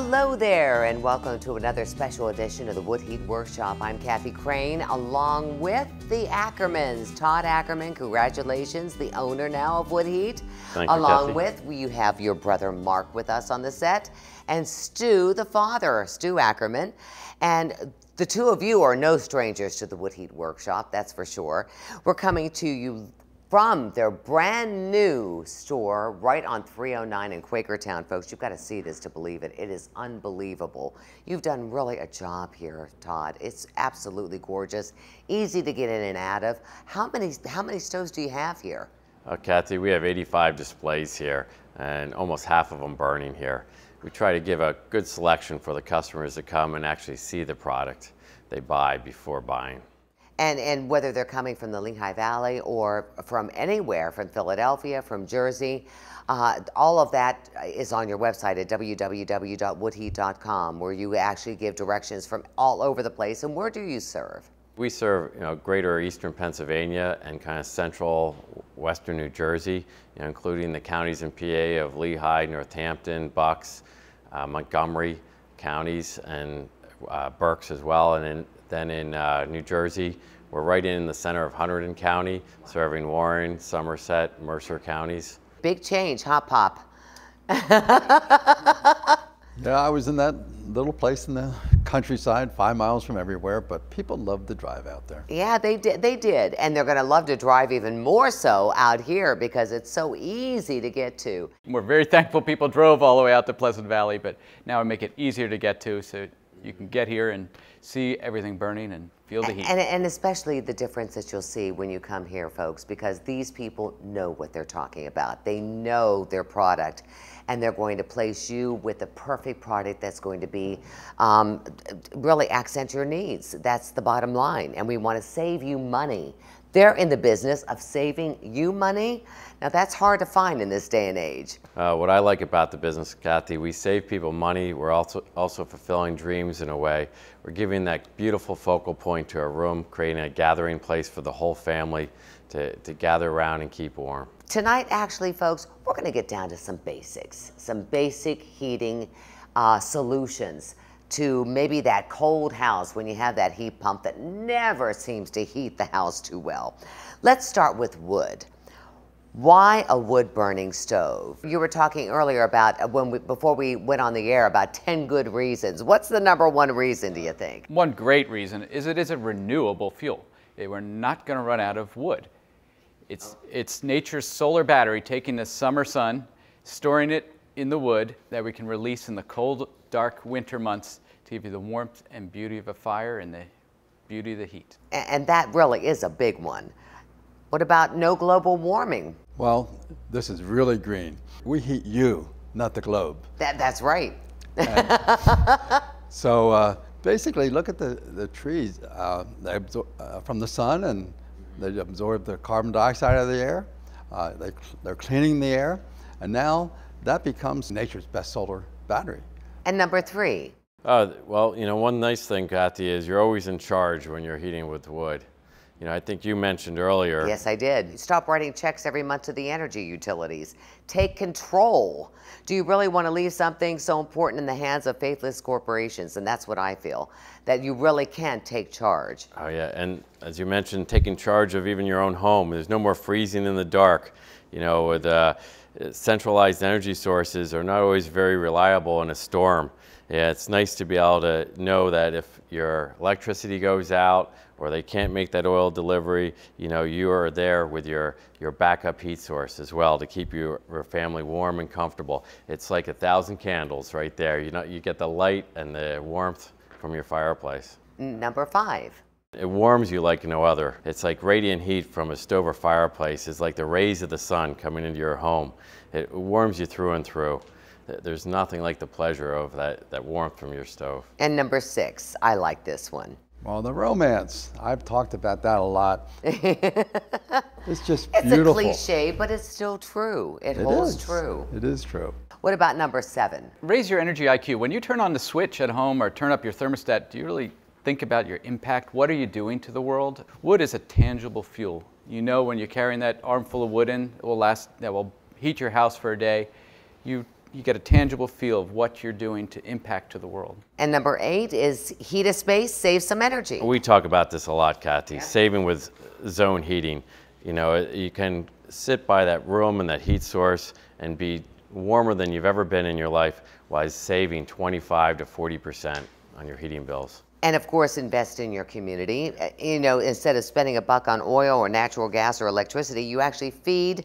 Hello there, and welcome to another special edition of the Wood Heat Workshop. I'm Kathy Craine, along with the Ackermans. Todd Ackerman, congratulations, the owner now of Wood Heat. Thank you, along Kathy. with, you have your brother Mark with us on the set, and Stu, the father, Stu Ackerman. And the two of you are no strangers to the Wood Heat Workshop, that's for sure. We're coming to you from their brand new store right on 309 in Quakertown. Folks, you've got to see this to believe it. It is unbelievable. You've done really a job here, Todd. It's absolutely gorgeous, easy to get in and out of. How many stoves do you have here? Kathy, we have 85 displays here and almost half of them burning here. We try to give a good selection for the customers to come and actually see the product they buy before buying. And whether they're coming from the Lehigh Valley or from anywhere, from Philadelphia, from Jersey, all of that is on your website at www.woodheat.com, where you actually give directions from all over the place. And where do you serve? We serve, greater eastern Pennsylvania and kind of central western New Jersey, including the counties in PA of Lehigh, Northampton, Bucks, Montgomery counties, and Berks as well. And then in New Jersey, we're right in the center of Hunterdon County, serving Warren, Somerset, Mercer counties. Big change, huh, Pop? Yeah, I was in that little place in the countryside, 5 miles from everywhere, but people love to drive out there. Yeah, they did. And they're going to love to drive even more so out here because it's so easy to get to. We're very thankful people drove all the way out to Pleasant Valley, but now we make it easier to get to, so you can get here and see everything burning and feel the heat. And especially the difference that you'll see when you come here, folks, because these people know what they're talking about. They know their product, and they're going to place you with the perfect product that's going to be really accent your needs. That's the bottom line, and we want to save you money. They're in the business of saving you money. Now that's hard to find in this day and age. What I like about the business, Kathy, we save people money. We're also fulfilling dreams in a way. We're giving that beautiful focal point to a room, creating a gathering place for the whole family to gather around and keep warm. Tonight, actually, folks, we're going to get down to some basics, some basic heating solutions to maybe that cold house when you have that heat pump that never seems to heat the house too well. Let's start with wood. Why a wood burning stove? You were talking earlier about before we went on the air about 10 good reasons. What's the number one reason, do you think? One great reason is it is a renewable fuel. We're not going to run out of wood. It's nature's solar battery taking the summer sun, storing it in the wood that we can release in the cold, dark winter months to give you the warmth and beauty of a fire and the beauty of the heat. And that really is a big one. What about no global warming? Well, this is really green. We heat you, not the globe. That's right. So basically, look at the trees. They absorb from the sun, and they absorb the carbon dioxide out of the air. They're cleaning the air, and now that becomes nature's best solar battery. And number three? Well, one nice thing, Kathy, is you're always in charge when you're heating with wood. I think you mentioned earlier. Yes, I did. Stop writing checks every month to the energy utilities. Take control. Do you really want to leave something so important in the hands of faithless corporations? And that's what I feel, that you really can take charge. Oh yeah, and as you mentioned, taking charge of even your own home. There's no more freezing in the dark. With centralized energy sources are not always very reliable in a storm. Yeah, it's nice to be able to know that if your electricity goes out or they can't make that oil delivery, you are there with your backup heat source as well to keep your family warm and comfortable. It's like 1,000 candles right there. You get the light and the warmth from your fireplace. Number five. It warms you like no other. It's like radiant heat from a stove or fireplace. It's like the rays of the sun coming into your home. It warms you through and through. There's nothing like the pleasure of that warmth from your stove. And number six, I like this one. Well, the romance. I've talked about that a lot. It's just It's beautiful. a cliche, but it's still true. It holds true. It is true. What about number seven? Raise your energy IQ. When you turn on the switch at home or turn up your thermostat, do you really think about your impact? What are you doing to the world? Wood is a tangible fuel. When you're carrying that armful of wood in, that will heat your house for a day. You you get a tangible feel of what you're doing to impact to the world. And number 8 is heat a space, save some energy. We talk about this a lot, Kathy, saving with zone heating. You know, you can sit by that room and that heat source and be warmer than you've ever been in your life while saving 25 to 40% on your heating bills. And of course, invest in your community. You know, instead of spending a buck on oil or natural gas or electricity, you actually feeding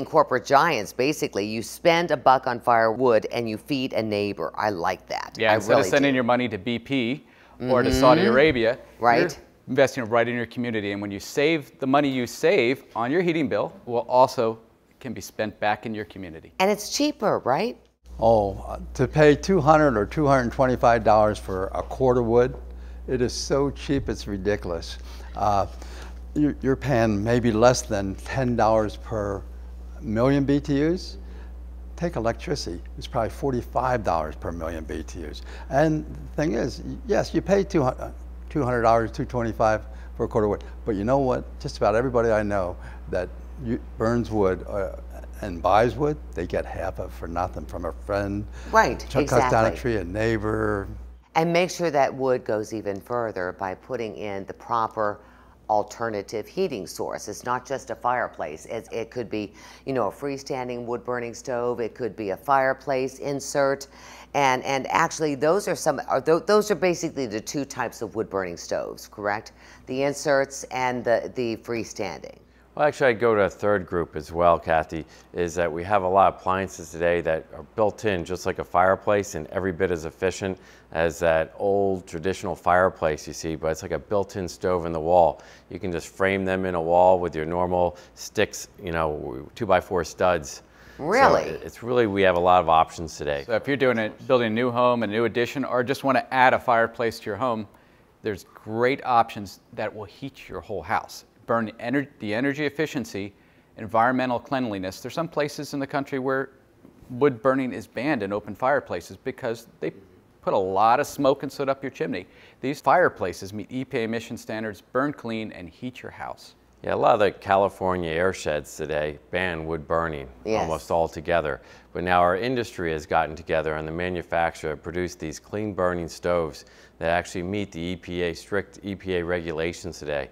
corporate giants. Basically, you spend a buck on firewood and you feed a neighbor. I like that. Yeah, instead of sending your money to BP or to Saudi Arabia, you're investing right in your community. And when you save the money you save on your heating bill, will also can be spent back in your community. And it's cheaper, right? Oh, to pay $200 or $225 for a cord of wood, it is so cheap it's ridiculous. You're paying maybe less than $10 per million BTUs. Take electricity, it's probably $45 per million BTUs. And the thing is, yes, you pay $200, $225 for a cord of wood, but you know what? Just about everybody I know that burns wood and buys wood, they get half of it for nothing from a friend. Right, exactly. Cuts down a tree, a neighbor. And make sure that wood goes even further by putting in the proper alternative heating source. It's not just a fireplace. It could be, you know, a freestanding wood burning stove. It could be a fireplace insert. And actually those are basically the 2 types of wood burning stoves, correct? The inserts and the freestanding. Well, actually, I'd go to a third group as well, Kathy, is that we have a lot of appliances today that are built in just like a fireplace and every bit as efficient as that old traditional fireplace you see, but it's like a built-in stove in the wall. You can just frame them in a wall with your normal sticks, you know, 2x4 studs. Really? So it's really, we have a lot of options today. So if you're building a new home, a new addition, or just want to add a fireplace to your home, there's great options that will heat your whole house. Burn the energy efficiency, environmental cleanliness. There's some places in the country where wood burning is banned in open fireplaces because they put a lot of smoke and soot up your chimney. These fireplaces meet EPA emission standards, burn clean, and heat your house. Yeah, a lot of the California air sheds today ban wood burning almost altogether. But now our industry has gotten together and the manufacturer produced these clean burning stoves that actually meet the strict EPA regulations today.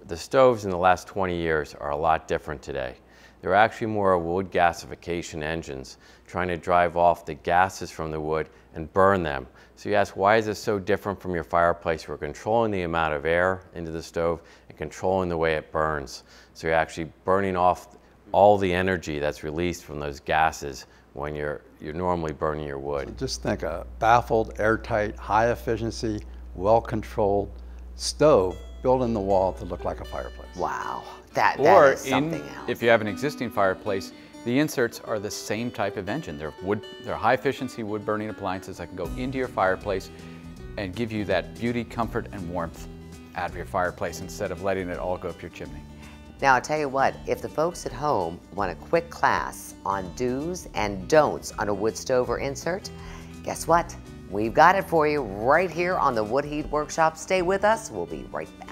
The stoves in the last 20 years are a lot different today. They're actually more wood gasification engines trying to drive off the gases from the wood and burn them. So you ask, why is this so different from your fireplace? We're controlling the amount of air into the stove and controlling the way it burns. So you're actually burning off all the energy that's released from those gases when you're normally burning your wood. So just think a baffled, airtight, high efficiency, well-controlled stove built in the wall to look like a fireplace. Wow, that is something else. If you have an existing fireplace, the inserts are the same type of engine. They're high efficiency wood burning appliances that can go into your fireplace and give you that beauty, comfort, and warmth out of your fireplace instead of letting it all go up your chimney. Now, I'll tell you what, if the folks at home want a quick class on do's and don'ts on a wood stove or insert, guess what? We've got it for you right here on the Wood Heat Workshop. Stay with us. We'll be right back.